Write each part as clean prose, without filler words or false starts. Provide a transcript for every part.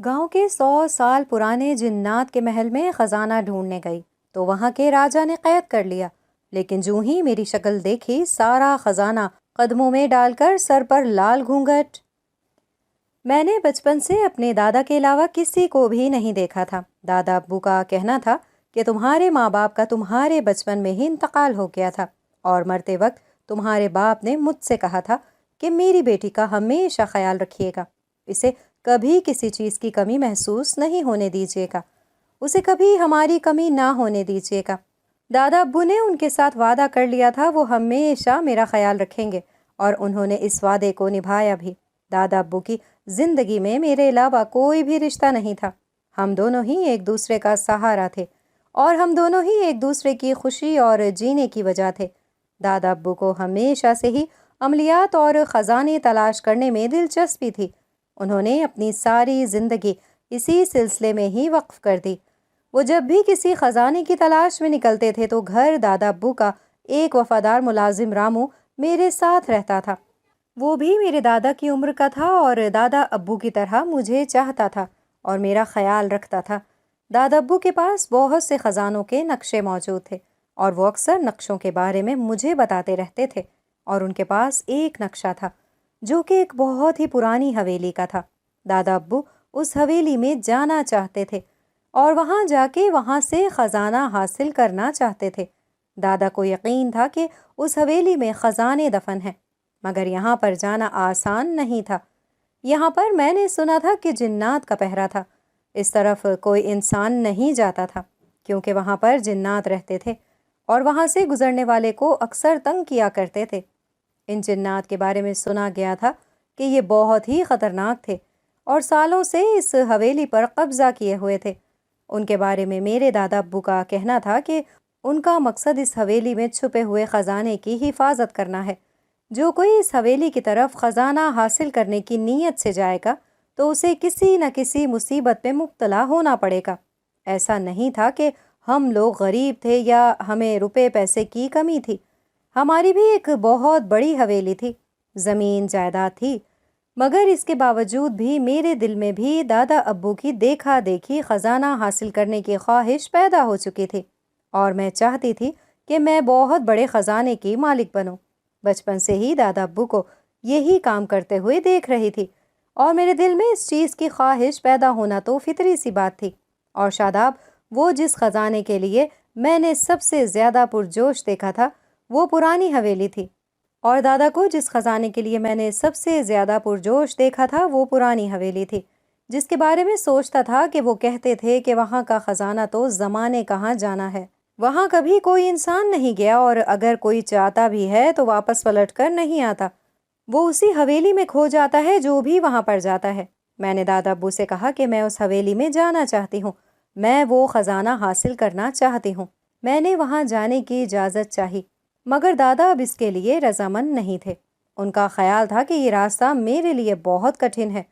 گاؤں کے 100 سال پرانے جنات کے محل میں خزانہ ڈھونڈنے گئی تو وہاں کے راجا نے قید کر لیا، لیکن جوں ہی میری شکل دیکھی سارا خزانہ قدموں میں ڈال کر سر پر لال گھونگھٹ۔ میں نے بچپن سے اپنے دادا کے علاوہ کسی کو بھی نہیں دیکھا تھا۔ دادا ابو کا کہنا تھا کہ تمہارے ماں باپ کا تمہارے بچپن میں ہی انتقال ہو گیا تھا، اور مرتے وقت تمہارے باپ نے مجھ سے کہا تھا کہ میری بیٹی کا ہمیشہ خیال رکھیے گا، اسے کبھی کسی چیز کی کمی محسوس نہیں ہونے دیجیے گا، اسے کبھی ہماری کمی نہ ہونے دیجیے گا۔ دادا ابو نے ان کے ساتھ وعدہ کر لیا تھا وہ ہمیشہ میرا خیال رکھیں گے، اور انہوں نے اس وعدے کو نبھایا بھی۔ دادا ابو کی زندگی میں میرے علاوہ کوئی بھی رشتہ نہیں تھا، ہم دونوں ہی ایک دوسرے کا سہارا تھے، اور ہم دونوں ہی ایک دوسرے کی خوشی اور جینے کی وجہ تھے۔ دادا ابو کو ہمیشہ سے ہی عملیات اور خزانے تلاش کرنے میں دلچسپی تھی۔ انہوں نے اپنی ساری زندگی اسی سلسلے میں ہی وقف کر دی۔ وہ جب بھی کسی خزانے کی تلاش میں نکلتے تھے تو گھر دادا ابو کا ایک وفادار ملازم رامو میرے ساتھ رہتا تھا۔ وہ بھی میرے دادا کی عمر کا تھا اور دادا ابو کی طرح مجھے چاہتا تھا اور میرا خیال رکھتا تھا۔ دادا ابو کے پاس بہت سے خزانوں کے نقشے موجود تھے، اور وہ اکثر نقشوں کے بارے میں مجھے بتاتے رہتے تھے، اور ان کے پاس ایک نقشہ تھا جو کہ ایک بہت ہی پرانی حویلی کا تھا۔ دادا ابو اس حویلی میں جانا چاہتے تھے اور وہاں جا کے وہاں سے خزانہ حاصل کرنا چاہتے تھے۔ دادا کو یقین تھا کہ اس حویلی میں خزانے دفن ہیں، مگر یہاں پر جانا آسان نہیں تھا۔ یہاں پر میں نے سنا تھا کہ جنات کا پہرا تھا، اس طرف کوئی انسان نہیں جاتا تھا کیونکہ وہاں پر جنات رہتے تھے اور وہاں سے گزرنے والے کو اکثر تنگ کیا کرتے تھے۔ ان جنات کے بارے میں سنا گیا تھا کہ یہ بہت ہی خطرناک تھے اور سالوں سے اس حویلی پر قبضہ کیے ہوئے تھے۔ ان کے بارے میں میرے دادا ابو کا کہنا تھا کہ ان کا مقصد اس حویلی میں چھپے ہوئے خزانے کی حفاظت کرنا ہے۔ جو کوئی اس حویلی کی طرف خزانہ حاصل کرنے کی نیت سے جائے گا تو اسے کسی نہ کسی مصیبت میں مبتلا ہونا پڑے گا۔ ایسا نہیں تھا کہ ہم لوگ غریب تھے یا ہمیں روپے پیسے کی کمی تھی۔ ہماری بھی ایک بہت بڑی حویلی تھی، زمین جائیداد تھی، مگر اس کے باوجود بھی میرے دل میں بھی دادا ابو کی دیکھا دیکھی خزانہ حاصل کرنے کی خواہش پیدا ہو چکی تھی، اور میں چاہتی تھی کہ میں بہت بڑے خزانے کی مالک بنوں۔ بچپن سے ہی دادا ابو کو یہی کام کرتے ہوئے دیکھ رہی تھی، اور میرے دل میں اس چیز کی خواہش پیدا ہونا تو فطری سی بات تھی۔ اور شاداب، وہ جس خزانے کے لیے میں نے سب سے زیادہ پرجوش دیکھا تھا وہ پرانی حویلی تھی، اور دادا کو جس خزانے کے لیے میں نے سب سے زیادہ پرجوش دیکھا تھا وہ پرانی حویلی تھی، جس کے بارے میں سوچتا تھا کہ وہ کہتے تھے کہ وہاں کا خزانہ تو زمانے کہاں جانا ہے، وہاں کبھی کوئی انسان نہیں گیا، اور اگر کوئی چاہتا بھی ہے تو واپس پلٹ کر نہیں آتا، وہ اسی حویلی میں کھو جاتا ہے جو بھی وہاں پر جاتا ہے۔ میں نے دادا ابو سے کہا کہ میں اس حویلی میں جانا چاہتی ہوں، میں وہ خزانہ حاصل کرنا چاہتی ہوں۔ میں نے وہاں جانے کی اجازت چاہی، مگر دادا اب اس کے لیے رضامند نہیں تھے۔ ان کا خیال تھا کہ یہ راستہ میرے لیے بہت کٹھن ہے،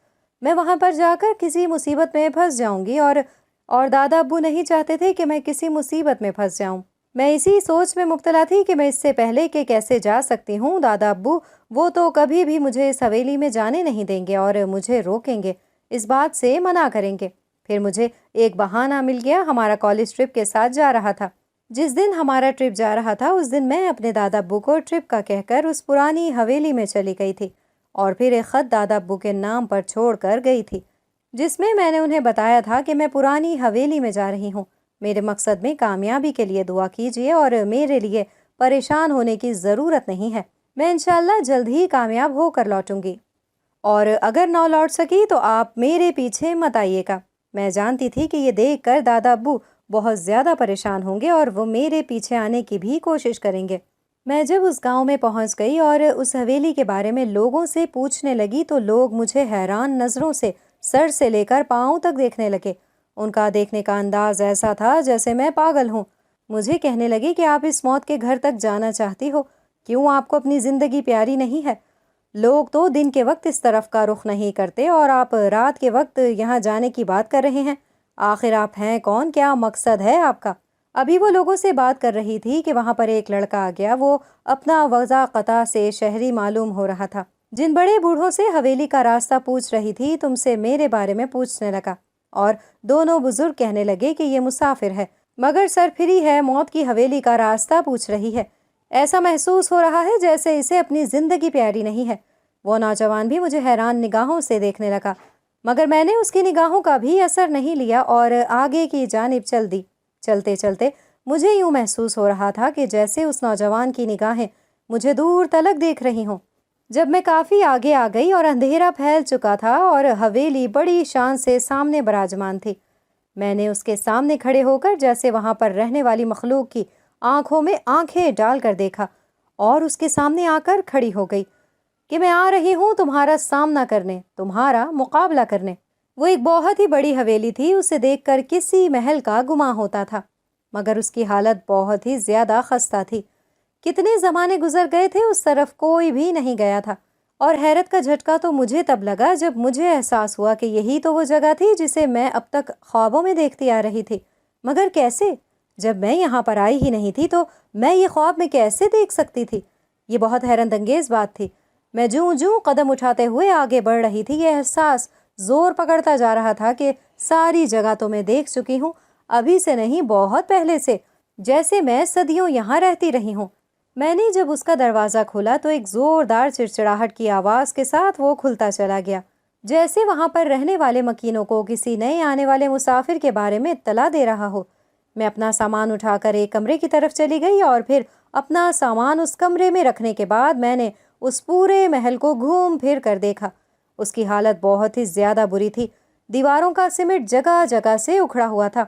میں وہاں پر جا کر کسی مصیبت میں پھنس جاؤں گی، اور دادا ابو نہیں چاہتے تھے کہ میں کسی مصیبت میں پھنس جاؤں۔ میں اسی سوچ میں مبتلا تھی کہ میں اس سے پہلے کہ کیسے جا سکتی ہوں، دادا ابو وہ تو کبھی بھی مجھے اس حویلی میں جانے نہیں دیں گے اور مجھے روکیں گے، اس بات سے منع کریں گے۔ پھر مجھے ایک بہانہ مل گیا، ہمارا کالج ٹرپ کے ساتھ جا رہا تھا۔ جس دن ہمارا ٹرپ جا رہا تھا اس دن میں اپنے دادا ابو کو ٹرپ کا کہہ کر اس پرانی حویلی میں چلی گئی تھی، اور پھر ایک خط دادا ابو کے نام پر چھوڑ کر گئی تھی، جس میں نے انہیں بتایا تھا کہ میں پرانی حویلی میں جا رہی ہوں، میرے مقصد میں کامیابی کے لیے دعا کیجیے اور میرے لیے پریشان ہونے کی ضرورت نہیں ہے، میں انشاءاللہ جلد ہی کامیاب ہو کر لوٹوں گی، اور اگر نہ لوٹ سکی تو آپ میرے پیچھے مت آئیے گا۔ میں جانتی تھی کہ یہ دیکھ کر دادا ابو بہت زیادہ پریشان ہوں گے اور وہ میرے پیچھے آنے کی بھی کوشش کریں گے۔ میں جب اس گاؤں میں پہنچ گئی اور اس حویلی کے بارے میں لوگوں سے پوچھنے لگی تو لوگ مجھے حیران نظروں سے سر سے لے کر پاؤں تک دیکھنے لگے۔ ان کا دیکھنے کا انداز ایسا تھا جیسے میں پاگل ہوں۔ مجھے کہنے لگے کہ آپ اس موت کے گھر تک جانا چاہتی ہو، کیوں آپ کو اپنی زندگی پیاری نہیں ہے؟ لوگ تو دن کے وقت اس طرف کا رخ نہیں کرتے اور آپ رات کے وقت یہاں جانے کی بات کر رہے ہیں، آخر آپ ہیں کون؟ کیا مقصد ہے آپ کا؟ ابھی وہ لوگوں سے بات کر رہی تھی کہ وہاں پر ایک لڑکا آ گیا، وہ اپنا وضع قطع سے شہری معلوم ہو رہا تھا۔ جن بڑے بوڑھوں سے حویلی کا راستہ پوچھ رہی تھی تم سے میرے بارے میں پوچھنے لگا، اور دونوں بزرگ کہنے لگے کہ یہ مسافر ہے مگر سرپھری ہے، موت کی حویلی کا راستہ پوچھ رہی ہے، ایسا محسوس ہو رہا ہے جیسے اسے اپنی زندگی پیاری نہیں ہے۔ وہ نوجوان بھی مجھے حیران نگاہوں سے دیکھنے لگا، مگر میں نے اس کی نگاہوں کا بھی اثر نہیں لیا اور آگے کی جانب چل دی۔ چلتے چلتے مجھے یوں محسوس ہو رہا تھا کہ جیسے اس نوجوان کی نگاہیں مجھے دور تلک دیکھ رہی ہوں۔ جب میں کافی آگے آ گئی اور اندھیرا پھیل چکا تھا اور حویلی بڑی شان سے سامنے براجمان تھی، میں نے اس کے سامنے کھڑے ہو کر جیسے وہاں پر رہنے والی مخلوق کی آنکھوں میں آنکھیں ڈال کر دیکھا اور اس کے سامنے آ کر کھڑی ہو گئی کہ میں آ رہی ہوں تمہارا سامنا کرنے، تمہارا مقابلہ کرنے۔ وہ ایک بہت ہی بڑی حویلی تھی، اسے دیکھ کر کسی محل کا گمان ہوتا تھا، مگر اس کی حالت بہت ہی زیادہ خستہ تھی۔ کتنے زمانے گزر گئے تھے، اس طرف کوئی بھی نہیں گیا تھا، اور حیرت کا جھٹکا تو مجھے تب لگا جب مجھے احساس ہوا کہ یہی تو وہ جگہ تھی جسے میں اب تک خوابوں میں دیکھتی آ رہی تھی۔ مگر کیسے؟ جب میں یہاں پر آئی ہی نہیں تھی تو میں یہ خواب میں کیسے دیکھ سکتی تھی؟ یہ بہت حیرت انگیز بات تھی۔ میں جوں جوں قدم اٹھاتے ہوئے آگے بڑھ رہی تھی، یہ احساس زور پکڑتا جا رہا تھا کہ ساری جگہ تو میں دیکھ چکی ہوں، ابھی سے نہیں بہت پہلے سے، جیسے میں صدیوں یہاں رہتی رہی ہوں۔ میں نے جب اس کا دروازہ کھولا تو ایک زوردار چڑچڑاہٹ کی آواز کے ساتھ وہ کھلتا چلا گیا، جیسے وہاں پر رہنے والے مکینوں کو کسی نئے آنے والے مسافر کے بارے میں اطلاع دے رہا ہو۔ میں اپنا سامان اٹھا کر ایک کمرے کی طرف چلی گئی اور پھر اپنا سامان اس کمرے میں رکھنے کے بعد میں نے اس پورے محل کو گھوم پھر کر دیکھا۔ اس کی حالت بہت ہی زیادہ بری تھی، دیواروں کا سمٹ جگہ جگہ سے اکھڑا ہوا تھا،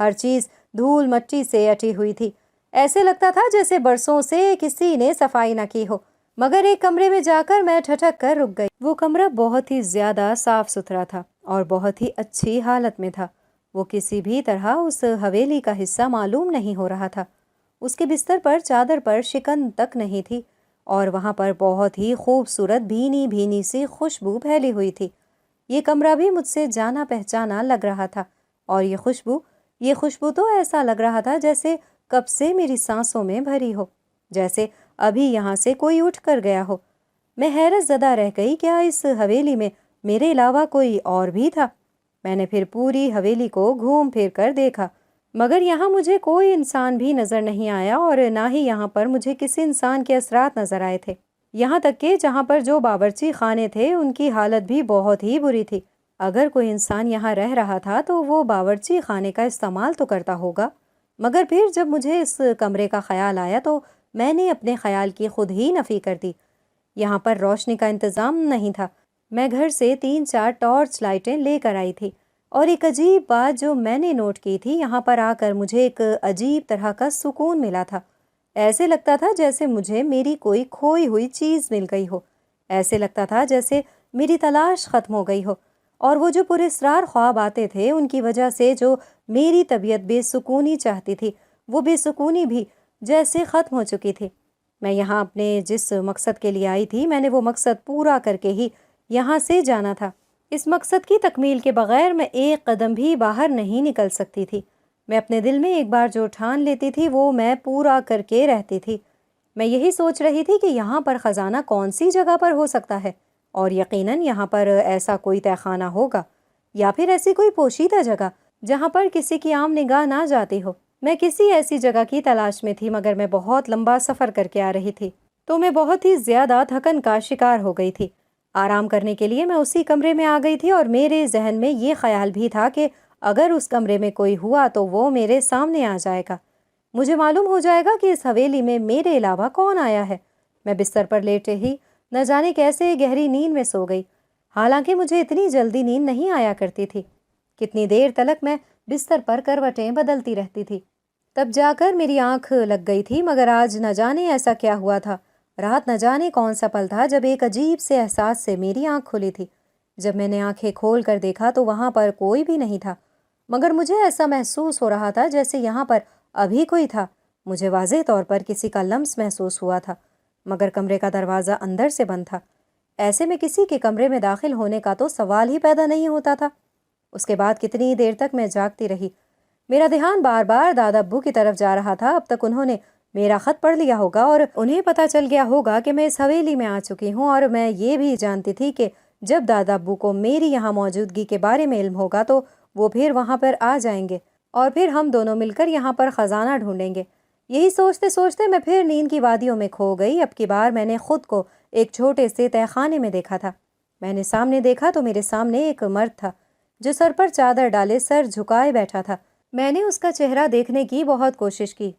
ہر چیز دھول مٹی سے اٹی ہوئی تھی، ایسے لگتا تھا جیسے برسوں سے کسی نے صفائی نہ کی ہو۔ مگر ایک کمرے میں جا کر میں ٹھٹک کر رک گئی۔ وہ کمرہ بہت ہی زیادہ صاف ستھرا تھا اور بہت ہی اچھی حالت میں تھا، وہ کسی بھی طرح اس حویلی کا حصہ معلوم نہیں ہو رہا تھا۔ اس کے بستر پر چادر پر شکن تک نہیں تھی اور وہاں پر بہت ہی خوبصورت بھینی بھینی سی خوشبو پھیلی ہوئی تھی۔ یہ کمرہ بھی مجھ سے جانا پہچانا لگ رہا تھا، اور یہ خوشبو تو ایسا لگ رہا تھا جیسے کب سے میری سانسوں میں بھری ہو، جیسے ابھی یہاں سے کوئی اٹھ کر گیا ہو۔ میں حیرت زدہ رہ گئی، کیا اس حویلی میں میرے علاوہ کوئی اور بھی تھا؟ میں نے پھر پوری حویلی کو گھوم پھر کر دیکھا، مگر یہاں مجھے کوئی انسان بھی نظر نہیں آیا اور نہ ہی یہاں پر مجھے کسی انسان کے اثرات نظر آئے تھے۔ یہاں تک کہ جہاں پر جو باورچی خانے تھے ان کی حالت بھی بہت ہی بری تھی۔ اگر کوئی انسان یہاں رہ رہا تھا تو وہ باورچی خانے کا استعمال تو کرتا ہوگا۔ مگر پھر جب مجھے اس کمرے کا خیال آیا تو میں نے اپنے خیال کی خود ہی نفی کر دی۔ یہاں پر روشنی کا انتظام نہیں تھا۔ میں گھر سے 3-4 ٹارچ لائٹیں لے کر آئی تھی، اور ایک عجیب بات جو میں نے نوٹ کی تھی، یہاں پر آ کر مجھے ایک عجیب طرح کا سکون ملا تھا۔ ایسے لگتا تھا جیسے مجھے میری کوئی کھوئی ہوئی چیز مل گئی ہو، ایسے لگتا تھا جیسے میری تلاش ختم ہو گئی ہو، اور وہ جو پراسرار خواب آتے تھے ان کی وجہ سے جو میری طبیعت بے سکونی چاہتی تھی، وہ بے سکونی بھی جیسے ختم ہو چکی تھی۔ میں یہاں اپنے جس مقصد کے لیے آئی تھی، میں نے وہ مقصد پورا کر کے ہی یہاں سے جانا تھا۔ اس مقصد کی تکمیل کے بغیر میں ایک قدم بھی باہر نہیں نکل سکتی تھی۔ میں اپنے دل میں ایک بار جو ٹھان لیتی تھی وہ میں پورا کر کے رہتی تھی۔ میں یہی سوچ رہی تھی کہ یہاں پر خزانہ کون سی جگہ پر ہو سکتا ہے، اور یقیناً یہاں پر ایسا کوئی تہہ خانہ ہوگا، یا پھر ایسی کوئی پوشیدہ جگہ جہاں پر کسی کی عام نگاہ نہ جاتی ہو۔ میں کسی ایسی جگہ کی تلاش میں تھی، مگر میں بہت لمبا سفر کر کے آ رہی تھی تو میں بہت ہی زیادہ تھکن کا شکار ہو گئی تھی۔ آرام کرنے کے لیے میں اسی کمرے میں آ گئی تھی، اور میرے ذہن میں یہ خیال بھی تھا کہ اگر اس کمرے میں کوئی ہوا تو وہ میرے سامنے آ جائے گا، مجھے معلوم ہو جائے گا کہ اس حویلی میں میرے علاوہ کون آیا ہے۔ میں بستر پر لیٹے ہی نہ جانے کیسے گہری نیند میں سو گئی، حالانکہ مجھے اتنی جلدی نیند نہیں آیا کرتی تھی۔ کتنی دیر تلک میں بستر پر کروٹیں بدلتی رہتی تھی، تب جا کر میری آنکھ لگ گئی تھی۔ مگر آج نہ جانے ایسا کیا ہوا تھا، رات نہ جانے کون سا پل تھا جب ایک عجیب سے احساس سے میری آنکھ کھلی تھی۔ جب میں نے آنکھیں کھول کر دیکھا تو وہاں پر کوئی بھی نہیں تھا، مگر مجھے ایسا محسوس ہو رہا تھا جیسے یہاں پر ابھی کوئی تھا۔ مجھے واضح طور پر کسی کا لمس محسوس ہوا تھا، مگر کمرے کا دروازہ اندر سے بند تھا۔ ایسے میں کسی کے کمرے میں داخل ہونے کا تو سوال ہی پیدا نہیں ہوتا تھا۔ اس کے بعد کتنی دیر تک میں جاگتی رہی۔ میرا دھیان بار بار دادا ابو کی طرف جا رہا تھا۔ اب تک انہوں نے میرا خط پڑھ لیا ہوگا اور انہیں پتہ چل گیا ہوگا کہ میں اس حویلی میں آ چکی ہوں، اور میں یہ بھی جانتی تھی کہ جب دادا ابو کو میری یہاں موجودگی کے بارے میں علم ہوگا تو وہ پھر وہاں پر آ جائیں گے اور پھر ہم دونوں مل کر یہاں پر خزانہ ڈھونڈیں گے۔ یہی سوچتے سوچتے میں پھر نیند کی وادیوں میں کھو گئی۔ اب کی بار میں نے خود کو ایک چھوٹے سے تہہ خانے میں دیکھا تھا۔ میں نے سامنے دیکھا تو میرے سامنے ایک مرد تھا جو سر پر چادر ڈالے سر جھکائے بیٹھا تھا۔ میں نے اس کا چہرہ دیکھنے کی بہت کوشش کی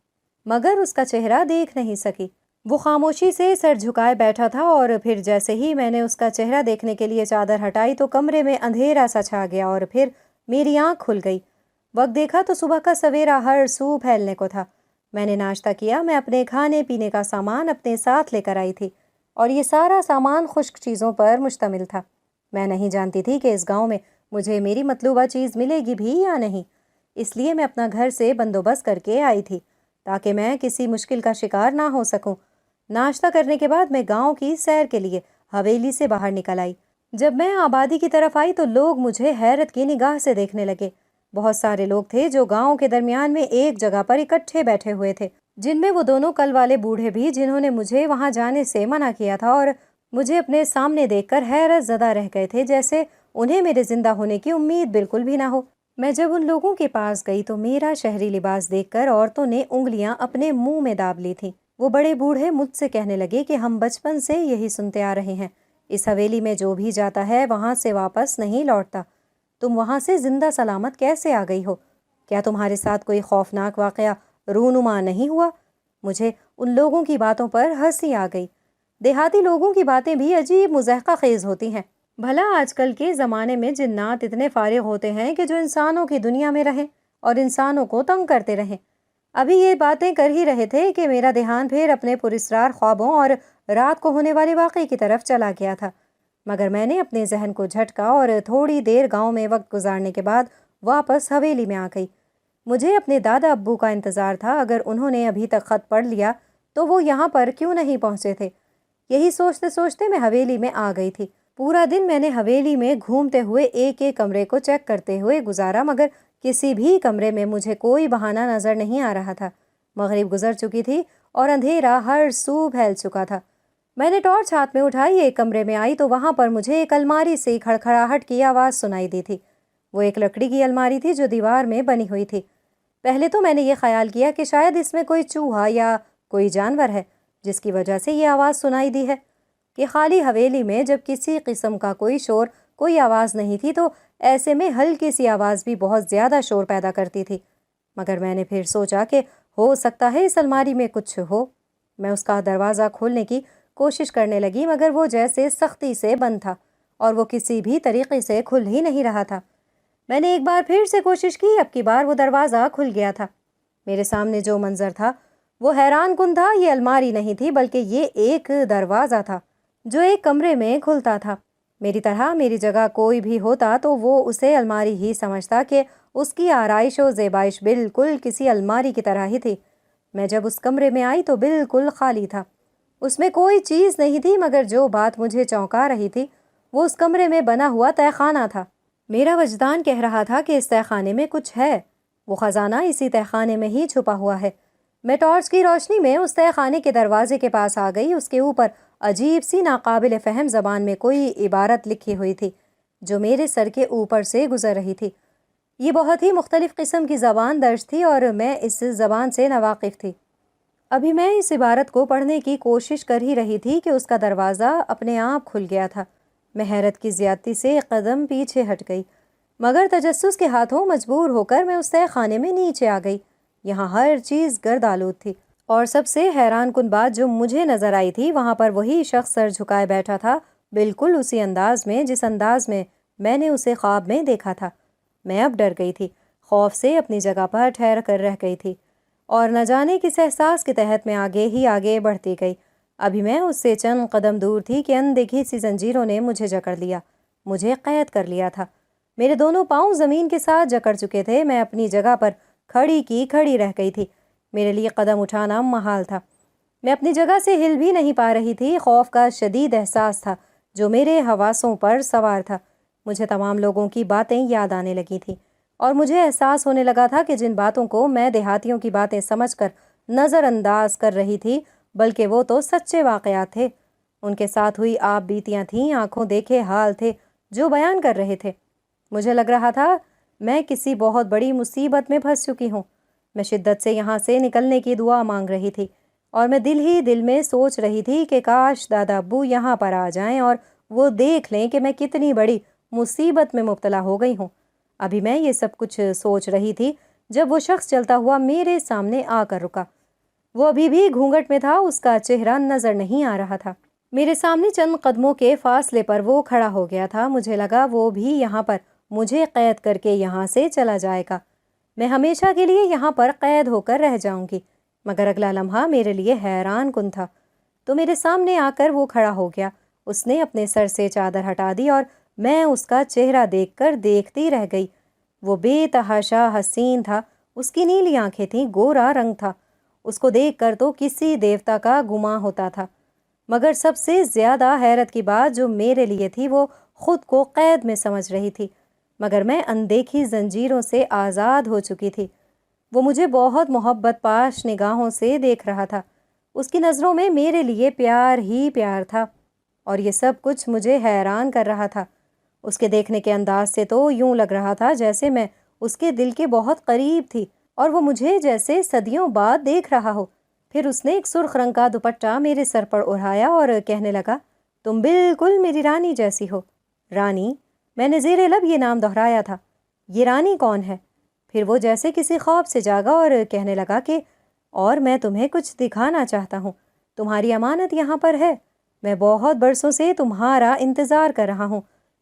مگر اس کا چہرہ دیکھ نہیں سکی۔ وہ خاموشی سے سر جھکائے بیٹھا تھا، اور پھر جیسے ہی میں نے اس کا چہرہ دیکھنے کے لیے چادر ہٹائی تو کمرے میں اندھیرا سا چھا گیا اور پھر میری آنکھ کھل گئی۔ وقت دیکھا تو صبح کا سویرا ہر سو پھیلنے کو تھا۔ میں نے ناشتہ کیا۔ میں اپنے کھانے پینے کا سامان اپنے ساتھ لے کر آئی تھی اور یہ سارا سامان خشک چیزوں پر مشتمل تھا۔ میں نہیں جانتی تھی کہ اس گاؤں میں مجھے میری مطلوبہ چیز ملے گی بھی یا نہیں، اس لیے میں اپنا گھر سے بندوبست کر کے آئی تھی تاکہ میں کسی مشکل کا شکار نہ ہو سکوں۔ ناشتہ کرنے کے بعد میں گاؤں کی سیر کے لیے حویلی سے باہر نکل آئی۔ جب میں آبادی کی طرف آئی تو لوگ مجھے حیرت کی نگاہ سے دیکھنے لگے۔ بہت سارے لوگ تھے جو گاؤں کے درمیان میں ایک جگہ پر اکٹھے بیٹھے ہوئے تھے، جن میں وہ دونوں کل والے بوڑھے بھی جنہوں نے مجھے وہاں جانے سے منع کیا تھا اور مجھے اپنے سامنے دیکھ کر حیرت زدہ رہ گئے تھے، جیسے انہیں میرے زندہ ہونے کی امید بالکل بھی نہ ہو۔ میں جب ان لوگوں کے پاس گئی تو میرا شہری لباس دیکھ کر عورتوں نے انگلیاں اپنے منہ میں داب لی تھیں۔ وہ بڑے بوڑھے مجھ سے کہنے لگے کہ ہم بچپن سے یہی سنتے آ رہے ہیں، اس حویلی میں جو بھی جاتا ہے وہاں سے واپس نہیں لوٹتا۔ تم وہاں سے زندہ سلامت کیسے آ گئی ہو؟ کیا تمہارے ساتھ کوئی خوفناک واقعہ رونما نہیں ہوا؟ مجھے ان لوگوں کی باتوں پر ہنسی آ گئی۔ دیہاتی لوگوں کی باتیں بھی عجیب مضحکہ خیز ہوتی ہیں۔ بھلا آج کل کے زمانے میں جنات اتنے فارغ ہوتے ہیں کہ جو انسانوں کی دنیا میں رہیں اور انسانوں کو تنگ کرتے رہیں۔ ابھی یہ باتیں کر ہی رہے تھے کہ میرا دھیان پھر اپنے پراسرار خوابوں اور رات کو ہونے والے واقعے کی طرف چلا گیا تھا، مگر میں نے اپنے ذہن کو جھٹکا اور تھوڑی دیر گاؤں میں وقت گزارنے کے بعد واپس حویلی میں آ گئی۔ مجھے اپنے دادا ابو کا انتظار تھا۔ اگر انہوں نے ابھی تک خط پڑھ لیا تو وہ یہاں پر کیوں نہیں پہنچے تھے؟ یہی سوچتے سوچتے میں حویلی میں آ گئی تھی۔ پورا دن میں نے حویلی میں گھومتے ہوئے ایک ایک کمرے کو چیک کرتے ہوئے گزارا، مگر کسی بھی کمرے میں مجھے کوئی بہانہ نظر نہیں آ رہا تھا۔ مغرب گزر چکی تھی اور اندھیرا ہر سو پھیل چکا تھا۔ میں نے ٹارچ ہاتھ میں اٹھائی، ایک کمرے میں آئی تو وہاں پر مجھے ایک الماری سے کھڑکھڑاہٹ کی آواز سنائی دی تھی۔ وہ ایک لکڑی کی الماری تھی جو دیوار میں بنی ہوئی تھی۔ پہلے تو میں نے یہ خیال کیا کہ شاید اس میں کوئی چوہا یا کوئی جانور ہے جس کی وجہ سے یہ آواز سنائی دی ہے، کہ خالی حویلی میں جب کسی قسم کا کوئی شور کوئی آواز نہیں تھی تو ایسے میں ہلکی سی آواز بھی بہت زیادہ شور پیدا کرتی تھی۔ مگر میں نے پھر سوچا کہ ہو سکتا ہے اس الماری میں کچھ ہو۔ میں اس کا دروازہ کھولنے کی کوشش کرنے لگی مگر وہ جیسے سختی سے بند تھا اور وہ کسی بھی طریقے سے کھل ہی نہیں رہا تھا۔ میں نے ایک بار پھر سے کوشش کی، اب کی بار وہ دروازہ کھل گیا تھا۔ میرے سامنے جو منظر تھا وہ حیران کن تھا۔ یہ الماری نہیں تھی بلکہ یہ ایک دروازہ تھا جو ایک کمرے میں کھلتا تھا۔ میری طرح میری جگہ کوئی بھی ہوتا تو وہ اسے الماری ہی سمجھتا کہ اس کی آرائش و زیبائش بالکل کسی الماری کی طرح ہی تھی۔ میں جب اس کمرے میں آئی تو بالکل خالی تھا، اس میں کوئی چیز نہیں تھی، مگر جو بات مجھے چونکا رہی تھی وہ اس کمرے میں بنا ہوا تہہ خانہ تھا۔ میرا وجدان کہہ رہا تھا کہ اس تہہ خانے میں کچھ ہے، وہ خزانہ اسی تہہ خانے میں ہی چھپا ہوا ہے۔ میں ٹارچ کی روشنی میں اس تہہ خانے کے دروازے کے پاس آ گئی۔ اس کے اوپر عجیب سی ناقابل فہم زبان میں کوئی عبارت لکھی ہوئی تھی جو میرے سر کے اوپر سے گزر رہی تھی۔ یہ بہت ہی مختلف قسم کی زبان درج تھی اور میں اس زبان سے ناواقف تھی۔ ابھی میں اس عبارت کو پڑھنے کی کوشش کر ہی رہی تھی کہ اس کا دروازہ اپنے آپ کھل گیا تھا۔ میں حیرت کی زیادتی سے ایک قدم پیچھے ہٹ گئی، مگر تجسس کے ہاتھوں مجبور ہو کر میں اس تہہ خانے میں نیچے آ گئی۔ یہاں ہر چیز گرد آلود تھی اور سب سے حیران کن بات جو مجھے نظر آئی تھی، وہاں پر وہی شخص سر جھکائے بیٹھا تھا، بالکل اسی انداز میں جس انداز میں میں نے اسے خواب میں دیکھا تھا۔ میں اب ڈر گئی تھی، خوف سے اپنی جگہ پر ٹھہر کر رہ گئی تھی اور نہ جانے کس احساس کے تحت میں آگے ہی آگے بڑھتی گئی۔ ابھی میں اس سے چند قدم دور تھی کہ اندیکھی سی زنجیروں نے مجھے جکڑ لیا، مجھے قید کر لیا تھا۔ میرے دونوں پاؤں زمین کے ساتھ جکڑ چکے تھے۔ میں اپنی جگہ پر کھڑی رہ گئی تھی۔ میرے لیے قدم اٹھانا محال تھا۔ میں اپنی جگہ سے ہل بھی نہیں پا رہی تھی۔ خوف کا شدید احساس تھا جو میرے حواسوں پر سوار تھا۔ مجھے تمام لوگوں کی باتیں یاد آنے لگی تھیں اور مجھے احساس ہونے لگا تھا کہ جن باتوں کو میں دیہاتیوں کی باتیں سمجھ کر نظر انداز کر رہی تھی، بلکہ وہ تو سچے واقعات تھے۔ ان کے ساتھ ہوئی آپ بیتیاں تھیں، آنکھوں دیکھے حال تھے جو بیان کر رہے تھے۔ مجھے لگ رہا تھا میں کسی بہت بڑی مصیبت میں پھنس چکی ہوں۔ میں شدت سے یہاں سے نکلنے کی دعا مانگ رہی تھی، اور میں دل ہی دل میں سوچ رہی تھی کہ کاش دادا ابو یہاں پر آ جائیں اور وہ دیکھ لیں کہ میں کتنی بڑی مصیبت میں مبتلا ہو گئی ہوں۔ ابھی میں یہ سب کچھ سوچ رہی تھی جب وہ شخص چلتا ہوا میرے سامنے آ کر رکا۔ وہ ابھی بھی گھونگھٹ میں تھا، اس کا چہرہ نظر نہیں آ رہا تھا۔ میرے سامنے چند قدموں کے فاصلے پر وہ کھڑا ہو گیا تھا۔ مجھے لگا وہ بھی یہاں پر مجھے قید کر کے یہاں سے چلا جائے گا۔ میں ہمیشہ کے لیے یہاں پر قید ہو کر رہ جاؤں گی۔ مگر اگلا لمحہ میرے لیے حیران کن تھا۔ تو میرے سامنے آ کر وہ کھڑا ہو گیا۔ اس نے اپنے سر سے چادر ہٹا دی اور میں اس کا چہرہ دیکھ کر دیکھتی رہ گئی۔ وہ بے تحاشا حسین تھا، اس کی نیلی آنکھیں تھیں، گورا رنگ تھا۔ اس کو دیکھ کر تو کسی دیوتا کا گمان ہوتا تھا۔ مگر سب سے زیادہ حیرت کی بات جو میرے لیے تھی، وہ خود کو قید میں سمجھ رہی تھی، مگر میں اندیکھی زنجیروں سے آزاد ہو چکی تھی۔ وہ مجھے بہت محبت پاش نگاہوں سے دیکھ رہا تھا۔ اس کی نظروں میں میرے لیے پیار ہی پیار تھا، اور یہ سب کچھ مجھے حیران کر رہا تھا۔ اس کے دیکھنے کے انداز سے تو یوں لگ رہا تھا جیسے میں اس کے دل کے بہت قریب تھی، اور وہ مجھے جیسے صدیوں بعد دیکھ رہا ہو۔ پھر اس نے ایک سرخ رنگ کا دوپٹہ میرے سر پر اڑایا اور کہنے لگا، تم بالکل میری رانی جیسی ہو۔ رانی؟ میں نے زیر لب یہ نام دہرایا تھا۔ یہ رانی کون ہے؟ پھر وہ جیسے کسی خواب سے جاگا اور کہنے لگا کہ اور میں تمہیں کچھ دکھانا چاہتا ہوں۔ تمہاری امانت یہاں پر ہے۔ میں بہت برسوں سے تمہارا انتظار کر رہا ہوں۔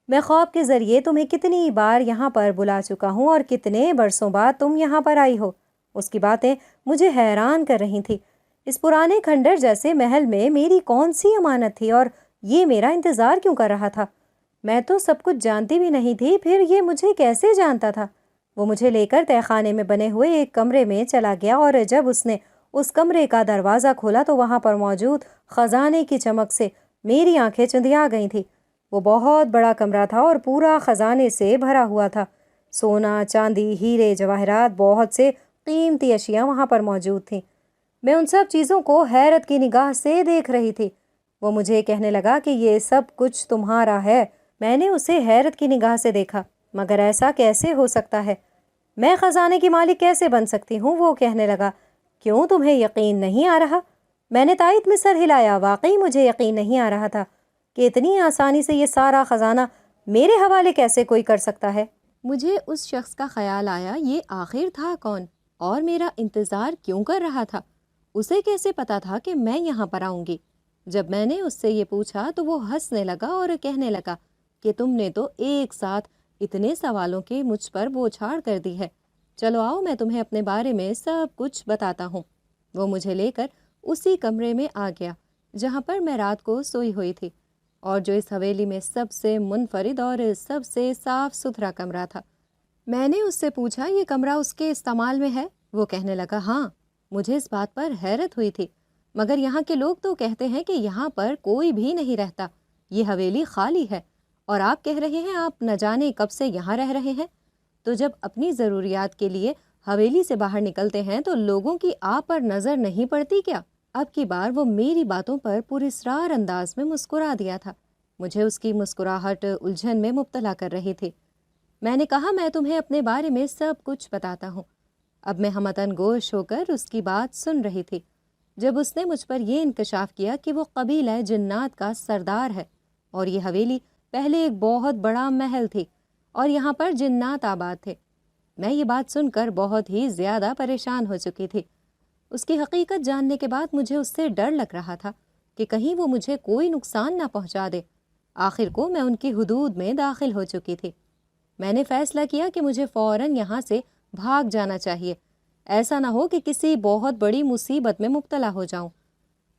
میں خواب کے ذریعے تمہیں کتنی بار یہاں پر بلا چکا ہوں، اور کتنے برسوں بعد تم یہاں پر آئی ہو۔ اس کی باتیں مجھے حیران کر رہی تھی۔ اس پرانے کھنڈر جیسے محل میں میری کون سی امانت تھی، اور یہ میرا انتظار کیوں کر رہا تھا؟ میں تو سب کچھ جانتی بھی نہیں تھی، پھر یہ مجھے کیسے جانتا تھا؟ وہ مجھے لے کر تہہ خانے میں بنے ہوئے ایک کمرے میں چلا گیا، اور جب اس نے اس کمرے کا دروازہ کھولا تو وہاں پر موجود خزانے کی چمک سے میری آنکھیں چندیا گئی تھی۔ وہ بہت بڑا کمرہ تھا اور پورا خزانے سے بھرا ہوا تھا۔ سونا، چاندی، ہیرے، جواہرات، بہت سے قیمتی اشیاء وہاں پر موجود تھیں۔ میں ان سب چیزوں کو حیرت کی نگاہ سے دیکھ رہی تھی۔ وہ مجھے کہنے لگا کہ یہ سب کچھ تمہارا ہے۔ میں نے اسے حیرت کی نگاہ سے دیکھا۔ مگر ایسا کیسے ہو سکتا ہے؟ میں خزانے کی مالک کیسے بن سکتی ہوں؟ وہ کہنے لگا، کیوں تمہیں یقین نہیں آ رہا؟ میں نے تائید میں سر ہلایا۔ واقعی مجھے یقین نہیں آ رہا تھا کہ اتنی آسانی سے یہ سارا خزانہ میرے حوالے کیسے کوئی کر سکتا ہے۔ مجھے اس شخص کا خیال آیا، یہ آخر تھا کون، اور میرا انتظار کیوں کر رہا تھا؟ اسے کیسے پتا تھا کہ میں یہاں پر آؤں گی؟ جب میں نے اس سے یہ پوچھا تو وہ ہنسنے لگا اور کہنے لگا کہ تم نے تو ایک ساتھ اتنے سوالوں کے مجھ پر بوچھاڑ کر دی ہے۔ چلو آؤ، میں تمہیں اپنے بارے میں سب کچھ بتاتا ہوں۔ وہ مجھے لے کر اسی کمرے میں آ گیا جہاں پر میں رات کو سوئی ہوئی تھی، اور جو اس حویلی میں سب سے منفرد اور سب سے صاف ستھرا کمرہ تھا۔ میں نے اس سے پوچھا، یہ کمرہ اس کے استعمال میں ہے؟ وہ کہنے لگا، ہاں۔ مجھے اس بات پر حیرت ہوئی تھی، مگر یہاں کے لوگ تو کہتے ہیں کہ یہاں پر کوئی بھی نہیں رہتا، یہ حویلی خالی ہے، اور آپ کہہ رہے ہیں آپ نہ جانے کب سے یہاں رہ رہے ہیں۔ تو جب اپنی ضروریات کے لیے حویلی سے باہر نکلتے ہیں تو لوگوں کی آپ پر نظر نہیں پڑتی کیا؟ اب کی بار وہ میری باتوں پر پراسرار انداز میں مسکرا دیا تھا۔ مجھے اس کی مسکراہٹ الجھن میں مبتلا کر رہی تھی۔ میں نے کہا، میں تمہیں اپنے بارے میں سب کچھ بتاتا ہوں۔ اب میں ہمتن گوش ہو کر اس کی بات سن رہی تھی جب اس نے مجھ پر یہ انکشاف کیا کہ وہ قبیلہ جنات کا سردار ہے، اور یہ حویلی پہلے ایک بہت بڑا محل تھی، اور یہاں پر جنات آباد تھے۔ میں یہ بات سن کر بہت ہی زیادہ پریشان ہو چکی تھی۔ اس کی حقیقت جاننے کے بعد مجھے اس سے ڈر لگ رہا تھا کہ کہیں وہ مجھے کوئی نقصان نہ پہنچا دے۔ آخر کو میں ان کی حدود میں داخل ہو چکی تھی۔ میں نے فیصلہ کیا کہ مجھے فوراً یہاں سے بھاگ جانا چاہیے، ایسا نہ ہو کہ کسی بہت بڑی مصیبت میں مبتلا ہو جاؤں،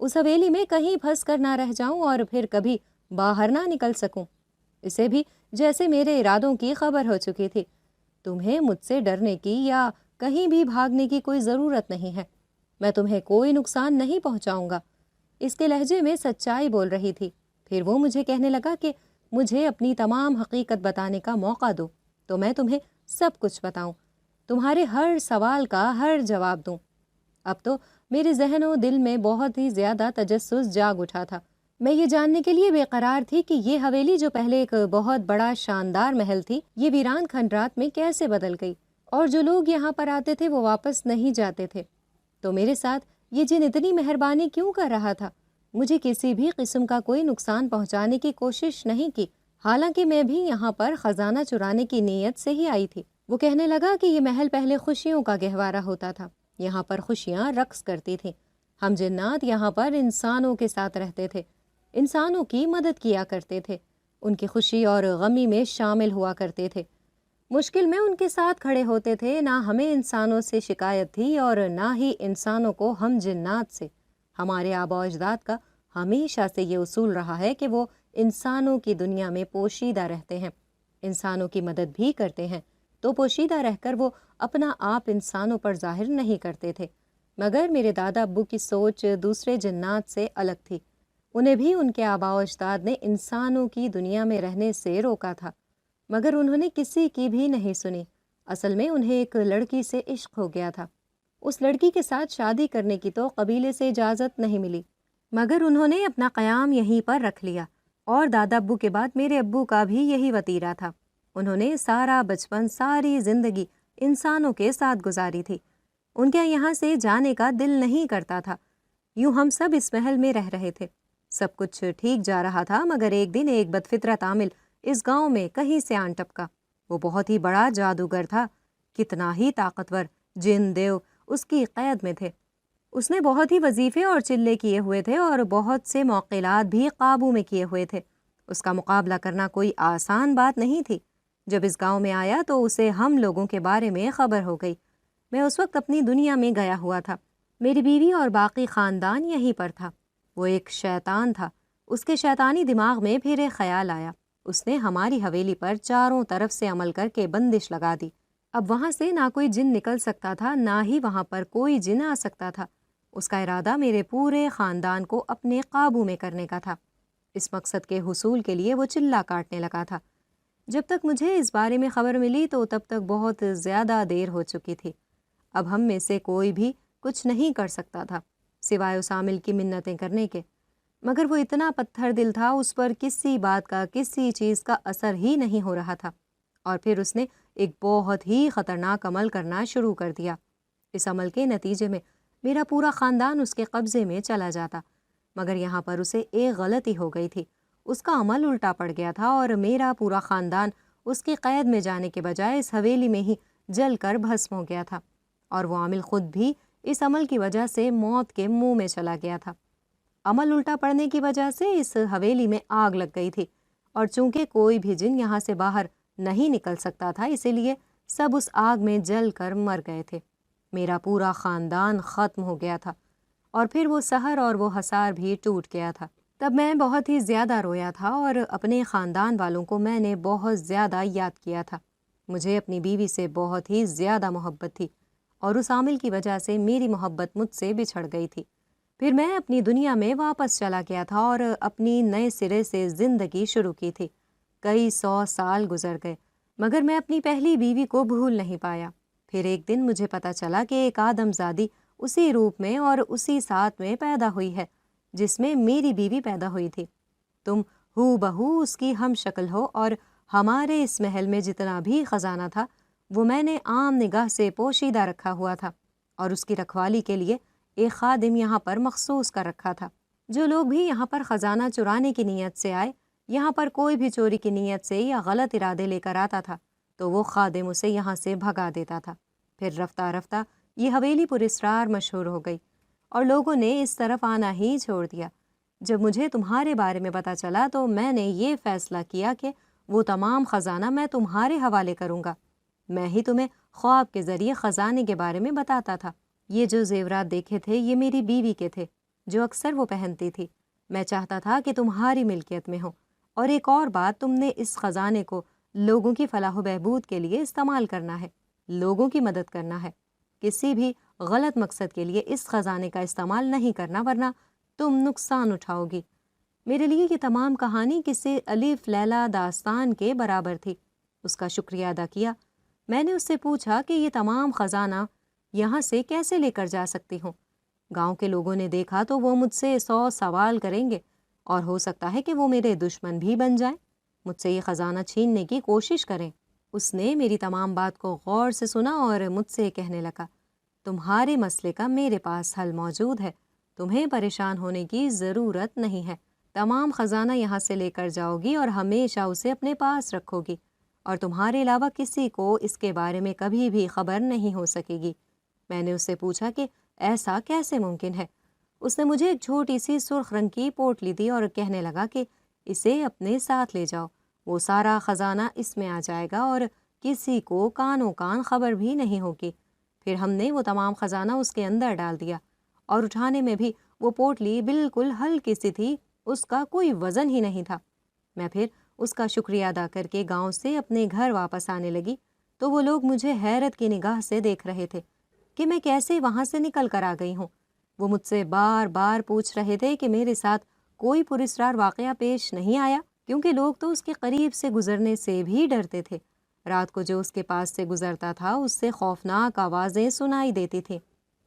اس حویلی میں کہیں پھنس کر نہ رہ جاؤں اور پھر کبھی باہر نہ نکل سکوں۔ اسے بھی جیسے میرے ارادوں کی خبر ہو چکی تھی۔ تمہیں مجھ سے ڈرنے کی یا کہیں بھی بھاگنے کی کوئی ضرورت نہیں ہے، میں تمہیں کوئی نقصان نہیں پہنچاؤں گا۔ اس کے لہجے میں سچائی بول رہی تھی۔ پھر وہ مجھے کہنے لگا کہ مجھے اپنی تمام حقیقت بتانے کا موقع دو تو میں تمہیں سب کچھ بتاؤں، تمہارے ہر سوال کا ہر جواب دوں۔ اب تو میرے ذہن و دل میں بہت ہی زیادہ تجسس جاگ اٹھا تھا۔ میں یہ جاننے کے لیے بے قرار تھی کہ یہ حویلی جو پہلے ایک بہت بڑا شاندار محل تھی، یہ ویران کھنڈرات میں کیسے بدل گئی، اور جو لوگ یہاں پر آتے تھے وہ واپس نہیں جاتے تھے۔ تو میرے ساتھ یہ جن اتنی مہربانی کیوں کر رہا تھا؟ مجھے کسی بھی قسم کا کوئی نقصان پہنچانے کی کوشش نہیں کی، حالانکہ میں بھی یہاں پر خزانہ چرانے کی نیت سے ہی آئی تھی۔ وہ کہنے لگا کہ یہ محل پہلے خوشیوں کا گہوارہ ہوتا تھا، یہاں پر خوشیاں رقص کرتی تھیں، ہم جنات یہاں پر انسانوں کے ساتھ رہتے تھے، انسانوں کی مدد کیا کرتے تھے، ان کی خوشی اور غمی میں شامل ہوا کرتے تھے، مشکل میں ان کے ساتھ کھڑے ہوتے تھے۔ نہ ہمیں انسانوں سے شکایت تھی اور نہ ہی انسانوں کو ہم جنات سے۔ ہمارے آباء و اجداد کا ہمیشہ سے یہ اصول رہا ہے کہ وہ انسانوں کی دنیا میں پوشیدہ رہتے ہیں، انسانوں کی مدد بھی کرتے ہیں، تو پوشیدہ رہ کر وہ اپنا آپ انسانوں پر ظاہر نہیں کرتے تھے۔ مگر میرے دادا ابو کی سوچ دوسرے جنات سے الگ تھی، انہیں بھی ان کے آباء و اجداد نے انسانوں کی دنیا میں رہنے سے روکا تھا، مگر انہوں نے کسی کی بھی نہیں سنی۔ اصل میں انہیں ایک لڑکی سے عشق ہو گیا تھا، اس لڑکی کے ساتھ شادی کرنے کی تو قبیلے سے اجازت نہیں ملی، مگر انہوں نے اپنا قیام یہیں پر رکھ لیا۔ اور دادا ابو کے بعد میرے ابو کا بھی یہی وتیرہ تھا، انہوں نے سارا بچپن، ساری زندگی انسانوں کے ساتھ گزاری تھی، ان کے یہاں سے جانے کا دل نہیں کرتا تھا۔ یوں ہم سب اس محل میں رہ رہے تھے، سب کچھ ٹھیک جا رہا تھا، مگر ایک دن ایک بدفطرت عامل اس گاؤں میں کہیں سے آن ٹپکا۔ وہ بہت ہی بڑا جادوگر تھا، کتنا ہی طاقتور جن دیو اس کی قید میں تھے۔ اس نے بہت ہی وظیفے اور چلے کیے ہوئے تھے اور بہت سے موقعات بھی قابو میں کیے ہوئے تھے، اس کا مقابلہ کرنا کوئی آسان بات نہیں تھی۔ جب اس گاؤں میں آیا تو اسے ہم لوگوں کے بارے میں خبر ہو گئی۔ میں اس وقت اپنی دنیا میں گیا ہوا تھا، میری بیوی اور باقی خاندان یہیں پر تھا۔ وہ ایک شیطان تھا، اس کے شیطانی دماغ میں پھر ایک خیال آیا، اس نے ہماری حویلی پر چاروں طرف سے عمل کر کے بندش لگا دی۔ اب وہاں سے نہ کوئی جن نکل سکتا تھا، نہ ہی وہاں پر کوئی جن آ سکتا تھا۔ اس کا ارادہ میرے پورے خاندان کو اپنے قابو میں کرنے کا تھا۔ اس مقصد کے حصول کے لیے وہ چلہ کاٹنے لگا تھا۔ جب تک مجھے اس بارے میں خبر ملی تو تب تک بہت زیادہ دیر ہو چکی تھی۔ اب ہم میں سے کوئی بھی کچھ نہیں کر سکتا تھا سوائے اس عامل کی منتیں کرنے کے، مگر وہ اتنا پتھر دل تھا، اس پر کسی بات کا، کسی چیز کا اثر ہی نہیں ہو رہا تھا۔ اور پھر اس نے ایک بہت ہی خطرناک عمل کرنا شروع کر دیا۔ اس عمل کے نتیجے میں میرا پورا خاندان اس کے قبضے میں چلا جاتا، مگر یہاں پر اسے ایک غلطی ہو گئی تھی، اس کا عمل الٹا پڑ گیا تھا اور میرا پورا خاندان اس کی قید میں جانے کے بجائے اس حویلی میں ہی جل کر بھسم ہو گیا تھا، اور وہ عامل خود بھی اس عمل کی وجہ سے موت کے منہ میں چلا گیا تھا۔ عمل الٹا پڑنے کی وجہ سے اس حویلی میں آگ لگ گئی تھی، اور چونکہ کوئی بھی جن یہاں سے باہر نہیں نکل سکتا تھا، اسی لیے سب اس آگ میں جل کر مر گئے تھے۔ میرا پورا خاندان ختم ہو گیا تھا، اور پھر وہ سحر اور وہ حصار بھی ٹوٹ گیا تھا۔ تب میں بہت ہی زیادہ رویا تھا اور اپنے خاندان والوں کو میں نے بہت زیادہ یاد کیا تھا۔ مجھے اپنی بیوی سے بہت ہی زیادہ محبت تھی، اور اس عامل کی وجہ سے میری محبت مجھ سے بچھڑ گئی تھی۔ پھر میں اپنی دنیا میں واپس چلا گیا تھا اور اپنی نئے سرے سے زندگی شروع کی تھی۔ کئی 100 سال گزر گئے، مگر میں اپنی پہلی بیوی کو بھول نہیں پایا۔ پھر ایک دن مجھے پتا چلا کہ ایک آدم زادی اسی روپ میں اور اسی ساتھ میں پیدا ہوئی ہے جس میں میری بیوی پیدا ہوئی تھی۔ تم ہو بہو اس کی ہم شکل ہو، اور ہمارے اس محل میں جتنا بھی خزانہ تھا وہ میں نے عام نگاہ سے پوشیدہ رکھا ہوا تھا، اور اس کی رکھوالی کے لیے ایک خادم یہاں پر مخصوص کر رکھا تھا۔ جو لوگ بھی یہاں پر خزانہ چرانے کی نیت سے آئے، یہاں پر کوئی بھی چوری کی نیت سے یا غلط ارادے لے کر آتا تھا تو وہ خادم اسے یہاں سے بھگا دیتا تھا۔ پھر رفتہ رفتہ یہ حویلی پر اسرار مشہور ہو گئی، اور لوگوں نے اس طرف آنا ہی چھوڑ دیا۔ جب مجھے تمہارے بارے میں پتہ چلا تو میں نے یہ فیصلہ کیا کہ وہ تمام خزانہ میں تمہارے حوالے کروں گا۔ میں ہی تمہیں خواب کے ذریعے خزانے کے بارے میں بتاتا تھا۔ یہ جو زیورات دیکھے تھے یہ میری بیوی کے تھے، جو اکثر وہ پہنتی تھی۔ میں چاہتا تھا کہ تمہاری ملکیت میں ہو، اور ایک اور بات، تم نے اس خزانے کو لوگوں کی فلاح و بہبود کے لیے استعمال کرنا ہے، لوگوں کی مدد کرنا ہے، کسی بھی غلط مقصد کے لیے اس خزانے کا استعمال نہیں کرنا، ورنہ تم نقصان اٹھاؤ گی۔ میرے لیے یہ تمام کہانی کسی الف لیلا داستان کے برابر تھی۔ اس کا شکریہ ادا کیا۔ میں نے اس سے پوچھا کہ یہ تمام خزانہ یہاں سے کیسے لے کر جا سکتی ہوں؟ گاؤں کے لوگوں نے دیکھا تو وہ مجھ سے 100 سوال کریں گے اور ہو سکتا ہے کہ وہ میرے دشمن بھی بن جائیں، مجھ سے یہ خزانہ چھیننے کی کوشش کریں۔ اس نے میری تمام بات کو غور سے سنا اور مجھ سے کہنے لگا، تمہارے مسئلے کا میرے پاس حل موجود ہے، تمہیں پریشان ہونے کی ضرورت نہیں ہے۔ تمام خزانہ یہاں سے لے کر جاؤ گی اور ہمیشہ اسے اپنے پاس رکھو گی، اور تمہارے علاوہ کسی کو اس کے بارے میں کبھی بھی خبر نہیں ہو سکے گی۔ میں نے اس سے پوچھا کہ ایسا کیسے ممکن ہے؟ اس نے مجھے ایک چھوٹی سی سرخ رنگ کی پوٹلی دی اور کہنے لگا کہ اسے اپنے ساتھ لے جاؤ، وہ سارا خزانہ اس میں آ جائے گا اور کسی کو کانوں کان خبر بھی نہیں ہوگی۔ پھر ہم نے وہ تمام خزانہ اس کے اندر ڈال دیا، اور اٹھانے میں بھی وہ پوٹلی بالکل ہلکی سی تھی، اس کا کوئی وزن ہی نہیں تھا۔ میں پھر اس کا شکریہ ادا کر کے گاؤں سے اپنے گھر واپس آنے لگی تو وہ لوگ مجھے حیرت کی نگاہ سے دیکھ رہے تھے کہ میں کیسے وہاں سے نکل کر آ گئی ہوں۔ وہ مجھ سے بار بار پوچھ رہے تھے کہ میرے ساتھ کوئی پراسرار واقعہ پیش نہیں آیا، کیونکہ لوگ تو اس کے قریب سے گزرنے سے بھی ڈرتے تھے۔ رات کو جو اس کے پاس سے گزرتا تھا اس سے خوفناک آوازیں سنائی دیتی تھیں،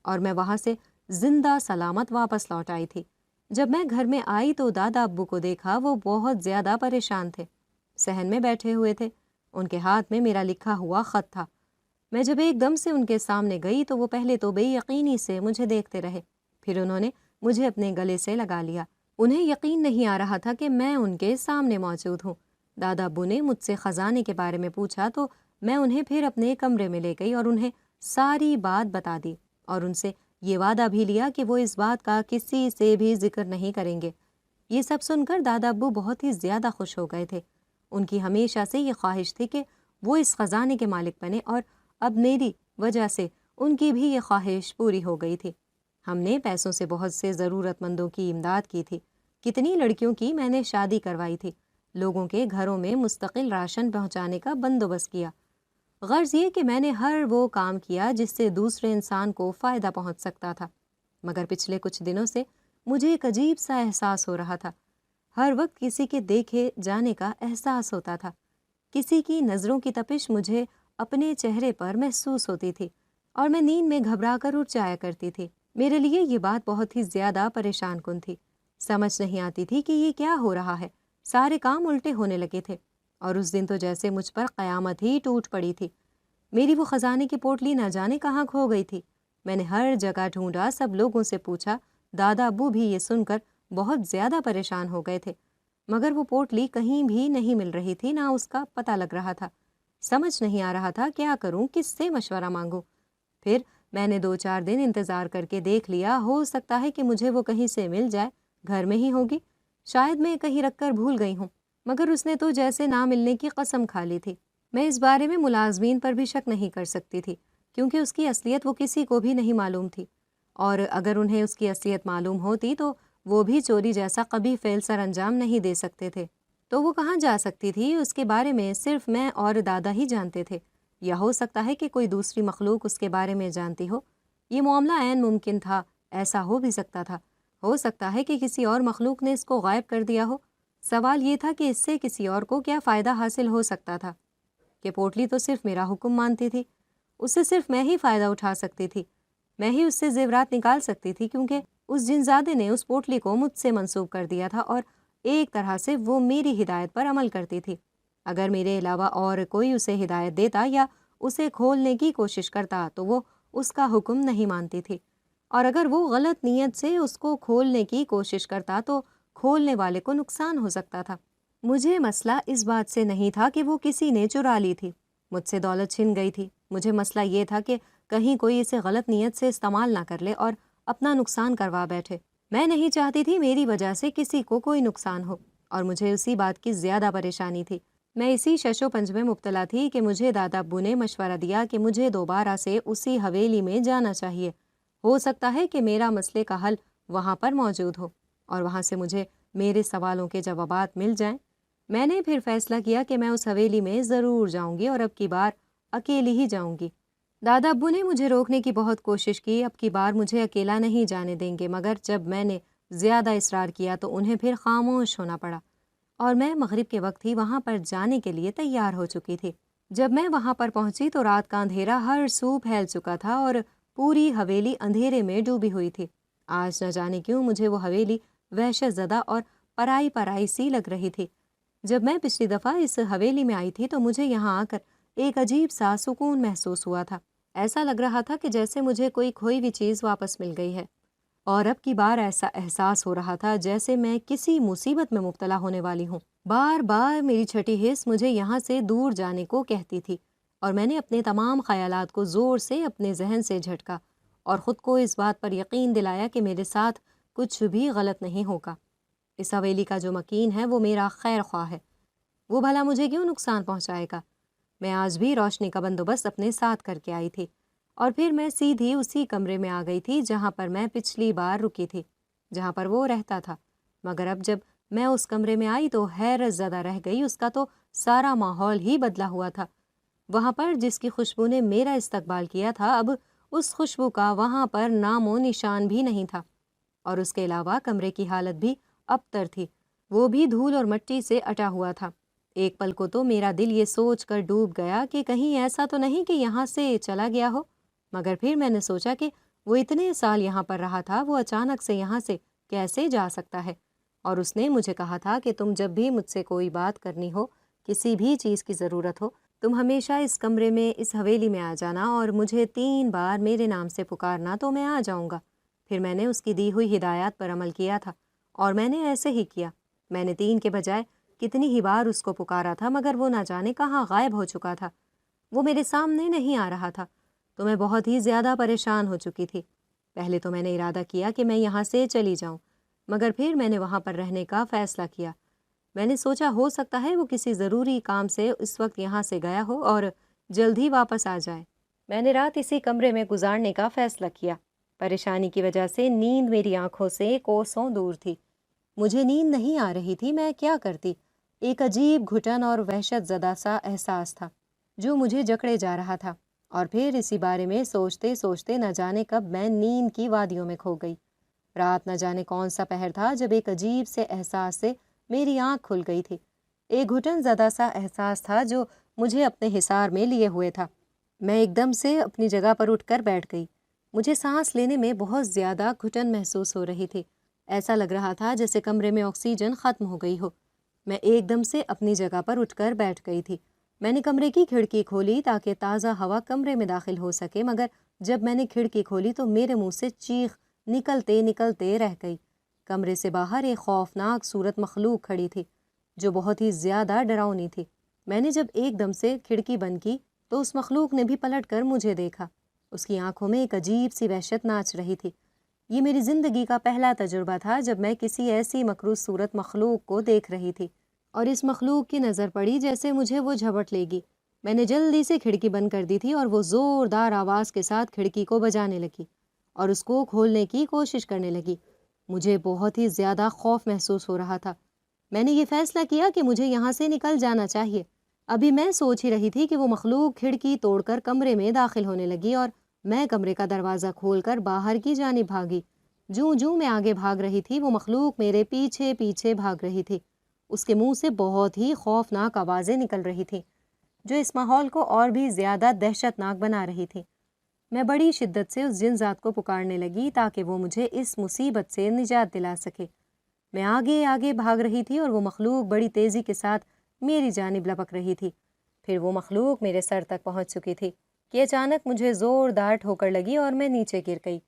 اور میں وہاں سے زندہ سلامت واپس لوٹ آئی تھی۔ جب میں گھر میں آئی تو دادا ابو کو دیکھا، وہ بہت زیادہ پریشان تھے، صحن میں بیٹھے ہوئے تھے، ان کے ہاتھ میں میرا لکھا ہوا خط تھا۔ میں جب ایک دم سے ان کے سامنے گئی تو وہ پہلے تو بے یقینی سے مجھے دیکھتے رہے، پھر انہوں نے مجھے اپنے گلے سے لگا لیا۔ انہیں یقین نہیں آ رہا تھا کہ میں ان کے سامنے موجود ہوں۔ دادا ابو نے مجھ سے خزانے کے بارے میں پوچھا تو میں انہیں پھر اپنے کمرے میں لے گئی اور انہیں ساری بات بتا دی، اور ان سے یہ وعدہ بھی لیا کہ وہ اس بات کا کسی سے بھی ذکر نہیں کریں گے۔ یہ سب سن کر دادا ابو بہت ہی زیادہ خوش ہو گئے تھے۔ ان کی ہمیشہ سے یہ خواہش تھی کہ وہ اس خزانے کے مالک بنے، اور اب میری وجہ سے ان کی بھی یہ خواہش پوری ہو گئی تھی۔ ہم نے پیسوں سے بہت سے ضرورت مندوں کی امداد کی تھی، کتنی لڑکیوں کی میں نے شادی کروائی تھی، لوگوں کے گھروں میں مستقل راشن پہنچانے کا بندوبست کیا۔ غرض یہ کہ میں نے ہر وہ کام کیا جس سے دوسرے انسان کو فائدہ پہنچ سکتا تھا۔ مگر پچھلے کچھ دنوں سے مجھے ایک عجیب سا احساس ہو رہا تھا۔ ہر وقت کسی کے دیکھے جانے کا احساس ہوتا تھا، کسی کی نظروں کی تپش مجھے اپنے چہرے پر محسوس ہوتی تھی، اور میں نیند میں گھبرا کر اٹھ جایا کرتی تھی۔ میرے لیے یہ بات بہت ہی زیادہ پریشان کن تھی، سمجھ نہیں آتی تھی کہ یہ کیا ہو رہا ہے۔ سارے کام الٹے ہونے لگے تھے، اور اس دن تو جیسے مجھ پر قیامت ہی ٹوٹ پڑی تھی۔ میری وہ خزانے کی پوٹلی نہ جانے کہاں کھو گئی تھی۔ میں نے ہر جگہ ڈھونڈا، سب لوگوں سے پوچھا، دادا ابو بھی یہ سن کر بہت زیادہ پریشان ہو گئے تھے، مگر وہ پوٹلی کہیں بھی نہیں مل رہی تھی، نہ اس کا پتہ لگ رہا تھا۔ سمجھ نہیں آ رہا تھا کیا کروں، کس سے مشورہ مانگوں۔ پھر میں نے 2-4 دن انتظار کر کے دیکھ لیا، ہو سکتا ہے کہ مجھے وہ کہیں سے مل جائے، گھر میں ہی ہوگی، شاید میں کہیں رکھ کر بھول گئی ہوں۔ مگر اس نے تو جیسے نہ ملنے کی قسم کھا لی تھی۔ میں اس بارے میں ملازمین پر بھی شک نہیں کر سکتی تھی، کیونکہ اس کی اصلیت وہ کسی کو بھی نہیں معلوم تھی، اور اگر انہیں اس کی اصلیت معلوم ہوتی تو وہ بھی چوری جیسا قبیح فعل سر انجام نہیں دے سکتے تھے۔ تو وہ کہاں جا سکتی تھی، اس کے بارے میں صرف میں اور دادا ہی جانتے تھے، یا ہو سکتا ہے کہ کوئی دوسری مخلوق اس کے بارے میں جانتی ہو۔ یہ معاملہ عین ممکن تھا، ایسا ہو بھی سکتا تھا، ہو سکتا ہے کہ کسی اور مخلوق نے اس کو غائب کر دیا ہو۔ سوال یہ تھا کہ اس سے کسی اور کو کیا فائدہ حاصل ہو سکتا تھا، کہ پوٹلی تو صرف میرا حکم مانتی تھی، اس سے صرف میں ہی فائدہ اٹھا سکتی تھی، میں ہی اس سے زیورات نکال سکتی تھی، کیونکہ اس جنزادے نے اس پوٹلی کو مجھ سے منسوب کر دیا تھا، اور ایک طرح سے وہ میری ہدایت پر عمل کرتی تھی۔ اگر میرے علاوہ اور کوئی اسے ہدایت دیتا یا اسے کھولنے کی کوشش کرتا تو وہ اس کا حکم نہیں مانتی تھی، اور اگر وہ غلط نیت سے اس کو کھولنے کی کوشش کرتا تو کھولنے والے کو نقصان ہو سکتا تھا۔ مجھے مسئلہ اس بات سے نہیں تھا کہ وہ کسی نے چرا لی تھی، مجھ سے دولت چھن گئی تھی، مجھے مسئلہ یہ تھا کہ کہیں کوئی اسے غلط نیت سے استعمال نہ کر لے اور اپنا نقصان کروا بیٹھے۔ میں نہیں چاہتی تھی میری وجہ سے کسی کو کوئی نقصان ہو، اور مجھے اسی بات کی زیادہ پریشانی تھی۔ میں اسی شش و پنج میں مبتلا تھی کہ مجھے دادا ابو نے مشورہ دیا کہ مجھے دوبارہ سے اسی حویلی میں جانا چاہیے، ہو سکتا ہے کہ میرا مسئلے کا حل وہاں پر موجود ہو، اور وہاں سے مجھے میرے سوالوں کے جوابات مل جائیں۔ میں نے پھر فیصلہ کیا کہ میں اس حویلی میں ضرور جاؤں گی، اور اب کی بار اکیلی ہی جاؤں گی۔ دادا ابو نے مجھے روکنے کی بہت کوشش کی، اب کی بار مجھے اکیلا نہیں جانے دیں گے، مگر جب میں نے زیادہ اصرار کیا تو انہیں پھر خاموش ہونا پڑا، اور میں مغرب کے وقت ہی وہاں پر جانے کے لیے تیار ہو چکی تھی۔ جب میں وہاں پر پہنچی تو رات کا اندھیرا ہر سو پھیل چکا تھا، اور پوری حویلی اندھیرے میں ڈوبی ہوئی تھی۔ آج نہ جانے کیوں مجھے وہ حویلی وحشت زدہ اور پرائی پرائی سی لگ رہی تھی۔ جب میں پچھلی دفعہ اس حویلی میں آئی تھی تو مجھے یہاں آ کر ایک عجیب سا سکون محسوس ہوا تھا۔ ایسا لگ رہا تھا کہ جیسے مجھے کوئی کھوئی ہوئی چیز واپس مل گئی ہے، اور اب کی بار ایسا احساس ہو رہا تھا جیسے میں کسی مصیبت میں مبتلا ہونے والی ہوں۔ بار بار میری چھٹی حس مجھے یہاں سے دور جانے کو کہتی تھی، اور میں نے اپنے تمام خیالات کو زور سے اپنے ذہن سے جھٹکا اور خود کو اس بات پر یقین دلایا کہ میرے ساتھ کچھ بھی غلط نہیں ہوگا۔ اس حویلی کا جو مکین ہے وہ میرا خیر خواہ ہے، وہ بھلا مجھے کیوں نقصان پہنچائے گا؟ میں آج بھی روشنی کا بندوبست اپنے ساتھ کر کے آئی تھی، اور پھر میں سیدھی اسی کمرے میں آ گئی تھی جہاں پر میں پچھلی بار رکی تھی، جہاں پر وہ رہتا تھا۔ مگر اب جب میں اس کمرے میں آئی تو حیرت زدہ رہ گئی۔ اس کا تو سارا ماحول ہی بدلا ہوا تھا۔ وہاں پر جس کی خوشبو نے میرا استقبال کیا تھا، اب اس خوشبو کا وہاں پر نام و نشان بھی نہیں تھا، اور اس کے علاوہ کمرے کی حالت بھی ابتر تھی، وہ بھی دھول اور مٹی سے اٹا ہوا تھا۔ ایک پل کو تو میرا دل یہ سوچ کر ڈوب گیا کہ کہیں ایسا تو نہیں کہ یہاں سے چلا گیا ہو، مگر پھر میں نے سوچا کہ وہ اتنے سال یہاں پر رہا تھا، وہ اچانک سے یہاں سے کیسے جا سکتا ہے؟ اور اس نے مجھے کہا تھا کہ تم جب بھی مجھ سے کوئی بات کرنی ہو، کسی بھی چیز کی ضرورت ہو، تم ہمیشہ اس کمرے میں، اس حویلی میں آ جانا اور مجھے 3 بار میرے نام سے پکارنا تو میں آ جاؤں گا۔ پھر میں نے اس کی دی ہوئی ہدایات پر عمل کیا تھا، اور میں نے ایسے ہی کیا۔ میں نے 3 کے بجائے کتنی ہی بار اس کو پکارا تھا، مگر وہ نہ جانے کہاں غائب ہو چکا تھا۔ وہ میرے سامنے نہیں آ رہا تھا، تو میں بہت ہی زیادہ پریشان ہو چکی تھی۔ پہلے تو میں نے ارادہ کیا کہ میں یہاں سے چلی جاؤں، مگر پھر میں نے وہاں پر رہنے کا فیصلہ کیا۔ میں نے سوچا ہو سکتا ہے وہ کسی ضروری کام سے اس وقت یہاں سے گیا ہو اور جلد ہی واپس آ جائے۔ میں نے رات اسی کمرے میں گزارنے کا فیصلہ کیا۔ پریشانی کی وجہ سے نیند میری آنکھوں سے کوسوں دور تھی۔ مجھے نیند نہیں آ رہی تھی، میں کیا کرتی؟ ایک عجیب گھٹن اور وحشت زدہ سا احساس تھا جو مجھے جکڑے جا رہا تھا، اور پھر اسی بارے میں سوچتے سوچتے نہ جانے کب میں نیند کی وادیوں میں کھو گئی۔ رات نہ جانے کون سا پہر تھا جب ایک عجیب سے احساس سے میری آنکھ کھل گئی تھی۔ ایک گھٹن زدہ سا احساس تھا جو مجھے اپنے حصار میں لیے ہوئے تھا۔ میں ایک دم سے اپنی جگہ پر اٹھ کر بیٹھ گئی۔ مجھے سانس لینے میں بہت زیادہ گھٹن محسوس ہو رہی تھی۔ ایسا لگ رہا تھا جیسے کمرے میں آکسیجن ختم ہو گئی ہو۔ میں ایک دم سے اپنی جگہ پر اٹھ کر بیٹھ گئی تھی۔ میں نے کمرے کی کھڑکی کھولی تاکہ تازہ ہوا کمرے میں داخل ہو سکے، مگر جب میں نے کھڑکی کھولی تو میرے منہ سے چیخ نکلتے نکلتے رہ گئی۔ کمرے سے باہر ایک خوفناک صورت مخلوق کھڑی تھی جو بہت ہی زیادہ ڈراؤنی تھی۔ میں نے جب ایک دم سے کھڑکی بند کی تو اس مخلوق نے بھی پلٹ کر مجھے دیکھا۔ اس کی آنکھوں میں ایک عجیب سی وحشت ناچ رہی تھی۔ یہ میری زندگی کا پہلا تجربہ تھا جب میں کسی ایسی مکروہ صورت مخلوق کو دیکھ رہی تھی، اور اس مخلوق کی نظر پڑی جیسے مجھے وہ جھپٹ لے گی۔ میں نے جلدی سے کھڑکی بند کر دی تھی اور وہ زوردار آواز کے ساتھ کھڑکی کو بجانے لگی اور اس کو کھولنے کی کوشش کرنے لگی۔ مجھے بہت ہی زیادہ خوف محسوس ہو رہا تھا۔ میں نے یہ فیصلہ کیا کہ مجھے یہاں سے نکل جانا چاہیے۔ ابھی میں سوچ ہی رہی تھی کہ وہ مخلوق کھڑکی توڑ کر کمرے میں داخل ہونے لگی، اور میں کمرے کا دروازہ کھول کر باہر کی جانب بھاگی۔ جوں میں آگے بھاگ رہی تھی وہ مخلوق میرے پیچھے پیچھے بھاگ رہی تھی۔ اس کے منہ سے بہت ہی خوفناک آوازیں نکل رہی تھیں جو اس ماحول کو اور بھی زیادہ دہشت ناک بنا رہی تھی۔ میں بڑی شدت سے اس جن ذات کو پکارنے لگی تاکہ وہ مجھے اس مصیبت سے نجات دلا سکے۔ میں آگے آگے بھاگ رہی تھی اور وہ مخلوق بڑی تیزی کے ساتھ میری جانب لپک رہی تھی۔ پھر وہ مخلوق میرے سر تک پہنچ چکی تھی کہ اچانک مجھے زوردار ٹھوکر لگی اور میں نیچے گر گئی۔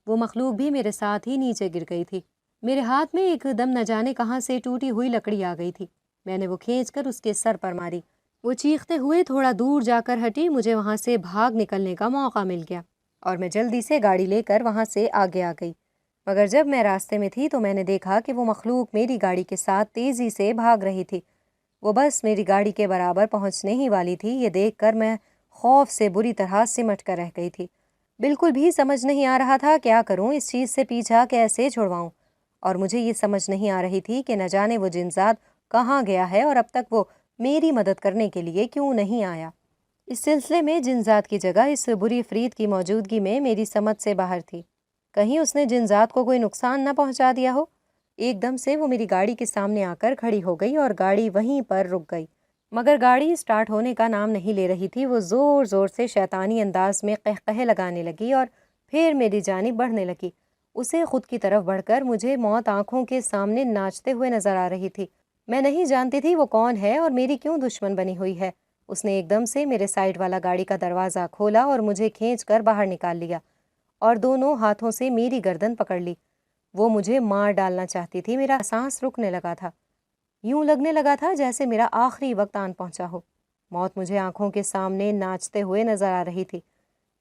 وہ مخلوق بھی میرے ساتھ ہی نیچے گر گئی تھی۔ میرے ہاتھ میں ایک دم نہ جانے کہاں سے ٹوٹی ہوئی لکڑی آ گئی تھی۔ میں نے وہ کھینچ کر اس کے سر پر ماری۔ وہ چیختے ہوئے تھوڑا دور جا کر ہٹی۔ مجھے وہاں سے بھاگ نکلنے کا موقع مل گیا اور میں جلدی سے گاڑی لے کر وہاں سے آگے آ گئی۔ مگر جب میں راستے میں تھی تو میں نے دیکھا کہ وہ مخلوق میری گاڑی کے ساتھ تیزی سے بھاگ رہی تھی۔ وہ بس میری گاڑی کے برابر پہنچنے ہی والی تھی۔ یہ دیکھ کر میں خوف سے بری طرح سمٹ کر رہ گئی تھی۔ بالکل بھی سمجھ نہیں آ رہا تھا کیا کروں، اس چیز سے پیچھا کیسے چھڑواؤں، اور مجھے یہ سمجھ نہیں آ رہی تھی کہ نہ جانے وہ جن ذات کہاں گیا ہے اور اب تک وہ میری مدد کرنے کے لیے کیوں نہیں آیا۔ اس سلسلے میں جن ذات کی جگہ اس بری عفریت کی موجودگی میں میری سمجھ سے باہر تھی۔ کہیں اس نے جن ذات کو کوئی نقصان نہ پہنچا دیا ہو۔ ایک دم سے وہ میری گاڑی کے سامنے آ کر کھڑی ہو گئی اور گاڑی وہیں پر رک گئی، مگر گاڑی سٹارٹ ہونے کا نام نہیں لے رہی تھی۔ وہ زور زور سے شیطانی انداز میں قہقہے لگانے لگی اور پھر میری جانب بڑھنے لگی۔ اسے خود کی طرف بڑھ کر مجھے موت آنکھوں کے سامنے ناچتے ہوئے نظر آ رہی تھی۔ میں نہیں جانتی تھی وہ کون ہے اور میری کیوں دشمن بنی ہوئی ہے۔ اس نے ایک دم سے میرے سائیڈ والا گاڑی کا دروازہ کھولا اور مجھے کھینچ کر باہر نکال لیا اور دونوں ہاتھوں سے میری گردن پکڑ لی۔ وہ مجھے مار ڈالنا چاہتی تھی۔ میرا سانس رکنے لگا تھا، یوں لگنے لگا تھا جیسے میرا آخری وقت آن پہنچا ہو۔ موت مجھے آنکھوں کے سامنے ناچتے ہوئے نظر آ رہی تھی۔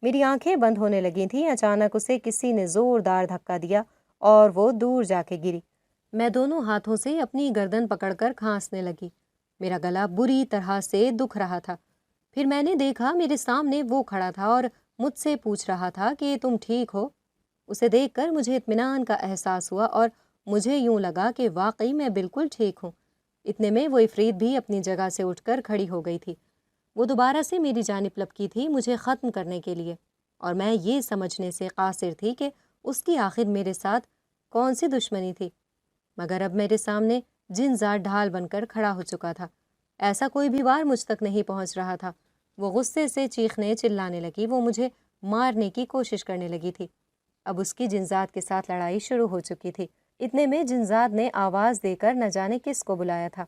میری آنکھیں بند ہونے لگی تھیں۔ اچانک اسے کسی نے زوردار دھکا دیا اور وہ دور جا کے گری۔ میں دونوں ہاتھوں سے اپنی گردن پکڑ کر کھانسنے لگی۔ میرا گلا بری طرح سے دکھ رہا تھا۔ پھر میں نے دیکھا میرے سامنے وہ کھڑا تھا اور مجھ سے پوچھ رہا تھا کہ تم ٹھیک ہو؟ اسے دیکھ کر مجھے اطمینان کا احساس ہوا اور مجھے یوں لگا کہ واقعی میں بالکل ٹھیک ہوں۔ اتنے میں وہ عفریت بھی اپنی جگہ سے اٹھ کر کھڑی ہو گئی تھی۔ وہ دوبارہ سے میری جانب لپکی تھی مجھے ختم کرنے کے لیے، اور میں یہ سمجھنے سے قاصر تھی کہ اس کی آخر میرے ساتھ کون سی دشمنی تھی۔ مگر اب میرے سامنے جن ذات ڈھال بن کر کھڑا ہو چکا تھا۔ ایسا کوئی بھی وار مجھ تک نہیں پہنچ رہا تھا۔ وہ غصے سے چیخنے چلانے لگی، وہ مجھے مارنے کی کوشش کرنے لگی تھی۔ اب اس کی جنزاد کے ساتھ لڑائی شروع ہو چکی تھی۔ اتنے میں جنزاد نے آواز دے کر نہ جانے کس کو بلایا تھا۔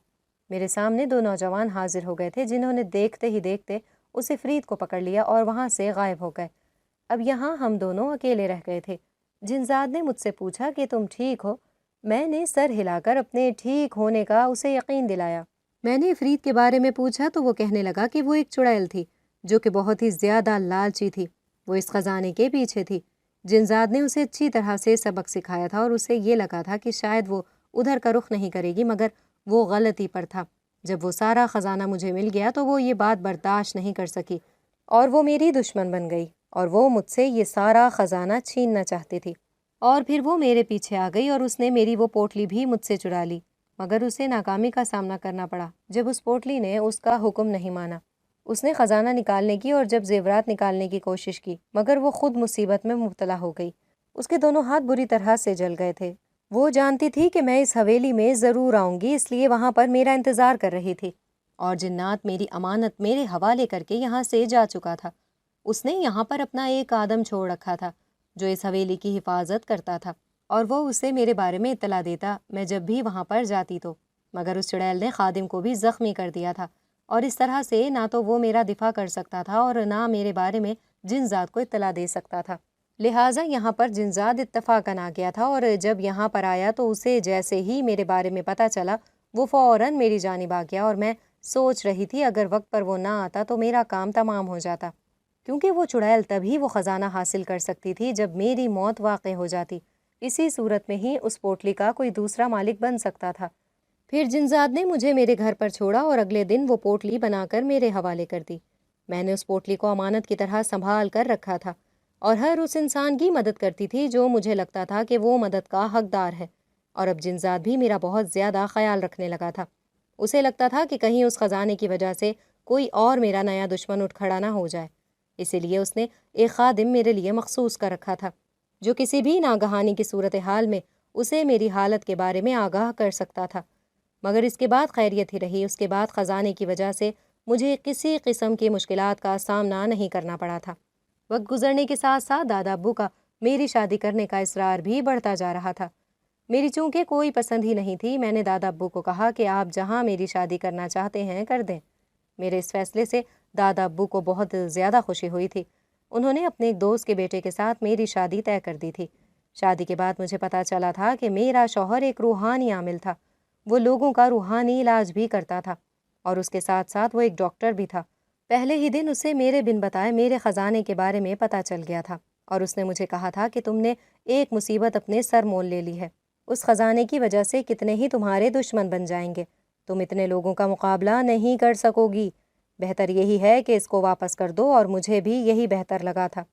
میرے سامنے دو نوجوان حاضر ہو گئے تھے جنہوں نے دیکھتے ہی دیکھتے اس عفریت کو پکڑ لیا اور وہاں سے غائب ہو گئے۔ اب یہاں ہم دونوں اکیلے رہ گئے تھے۔ جنزاد نے مجھ سے پوچھا کہ تم ٹھیک ہو؟ میں نے سر ہلا کر اپنے ٹھیک ہونے کا اسے یقین دلایا۔ میں نے عفریت کے بارے میں پوچھا تو وہ کہنے لگا کہ وہ ایک چڑیل تھی جو کہ بہت ہی زیادہ لالچی تھی۔ وہ اس خزانے کے پیچھے تھی۔ جنزاد نے اسے اچھی طرح سے سبق سکھایا تھا اور اسے یہ لگا تھا کہ شاید وہ ادھر کا رخ نہیں کرے گی، مگر وہ غلطی پر تھا۔ جب وہ سارا خزانہ مجھے مل گیا تو وہ یہ بات برداشت نہیں کر سکی اور وہ میری دشمن بن گئی اور وہ مجھ سے یہ سارا خزانہ چھیننا چاہتی تھی۔ اور پھر وہ میرے پیچھے آ گئی اور اس نے میری وہ پوٹلی بھی مجھ سے چرا لی، مگر اسے ناکامی کا سامنا کرنا پڑا جب اس پوٹلی نے اس کا حکم نہیں مانا۔ اس نے خزانہ نکالنے کی اور جب زیورات نکالنے کی کوشش کی، مگر وہ خود مصیبت میں مبتلا ہو گئی۔ اس کے دونوں ہاتھ بری طرح سے جل گئے تھے۔ وہ جانتی تھی کہ میں اس حویلی میں ضرور آؤں گی، اس لیے وہاں پر میرا انتظار کر رہی تھی، اور جنات میری امانت میرے حوالے کر کے یہاں سے جا چکا تھا۔ اس نے یہاں پر اپنا ایک آدم چھوڑ رکھا تھا جو اس حویلی کی حفاظت کرتا تھا، اور وہ اسے میرے بارے میں اطلاع دیتا میں جب بھی وہاں پر جاتی تو۔ مگر اس چڑیل نے خادم کو بھی زخمی کر دیا تھا، اور اس طرح سے نہ تو وہ میرا دفاع کر سکتا تھا اور نہ میرے بارے میں جنزاد کو اطلاع دے سکتا تھا۔ لہٰذا یہاں پر جنزاد اتفاقاً آ گیا تھا، اور جب یہاں پر آیا تو اسے جیسے ہی میرے بارے میں پتہ چلا وہ فوراً میری جانب آ گیا، اور میں سوچ رہی تھی اگر وقت پر وہ نہ آتا تو میرا کام تمام ہو جاتا، کیونکہ وہ چڑیل تبھی وہ خزانہ حاصل کر سکتی تھی جب میری موت واقع ہو جاتی۔ اسی صورت میں ہی اس پوٹلی کا کوئی دوسرا مالک بن سکتا تھا۔ پھر جنزاد نے مجھے میرے گھر پر چھوڑا اور اگلے دن وہ پوٹلی بنا کر میرے حوالے کر دی۔ میں نے اس پوٹلی کو امانت کی طرح سنبھال کر رکھا تھا اور ہر اس انسان کی مدد کرتی تھی جو مجھے لگتا تھا کہ وہ مدد کا حقدار ہے، اور اب جنزاد بھی میرا بہت زیادہ خیال رکھنے لگا تھا۔ اسے لگتا تھا کہ کہیں اس خزانے کی وجہ سے کوئی اور میرا نیا دشمن اٹھ کھڑا نہ ہو جائے، اسی لیے اس نے ایک خادم میرے لیے مخصوص کر رکھا تھا جو کسی بھی ناگہانی کی صورتحال میں اسے میری حالت کے بارے میں آگاہ کر سکتا تھا۔ مگر اس کے بعد خیریت ہی رہی۔ اس کے بعد خزانے کی وجہ سے مجھے کسی قسم کی مشکلات کا سامنا نہیں کرنا پڑا تھا۔ وقت گزرنے کے ساتھ ساتھ دادا ابو کا میری شادی کرنے کا اصرار بھی بڑھتا جا رہا تھا۔ میری چونکہ کوئی پسند ہی نہیں تھی، میں نے دادا ابو کو کہا کہ آپ جہاں میری شادی کرنا چاہتے ہیں کر دیں۔ میرے اس فیصلے سے دادا ابو کو بہت زیادہ خوشی ہوئی تھی۔ انہوں نے اپنے ایک دوست کے بیٹے کے ساتھ میری شادی طے کر دی تھی۔ شادی کے بعد مجھے پتہ چلا تھا کہ میرا شوہر ایک روحانی عامل تھا۔ وہ لوگوں کا روحانی علاج بھی کرتا تھا، اور اس کے ساتھ ساتھ وہ ایک ڈاکٹر بھی تھا۔ پہلے ہی دن اسے میرے بن بتائے میرے خزانے کے بارے میں پتہ چل گیا تھا، اور اس نے مجھے کہا تھا کہ تم نے ایک مصیبت اپنے سر مول لے لی ہے۔ اس خزانے کی وجہ سے کتنے ہی تمہارے دشمن بن جائیں گے، تم اتنے لوگوں کا مقابلہ نہیں کر سکو گی۔ بہتر یہی ہے کہ اس کو واپس کر دو، اور مجھے بھی یہی بہتر لگا تھا۔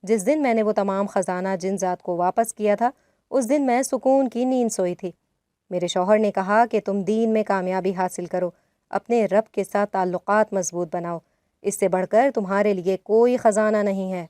جس دن میں نے وہ تمام خزانہ جنزاد کو واپس کیا تھا، اس دن میں سکون کی نیند سوئی تھی۔ میرے شوہر نے کہا کہ تم دین میں کامیابی حاصل کرو، اپنے رب کے ساتھ تعلقات مضبوط بناؤ، اس سے بڑھ کر تمہارے لیے کوئی خزانہ نہیں ہے۔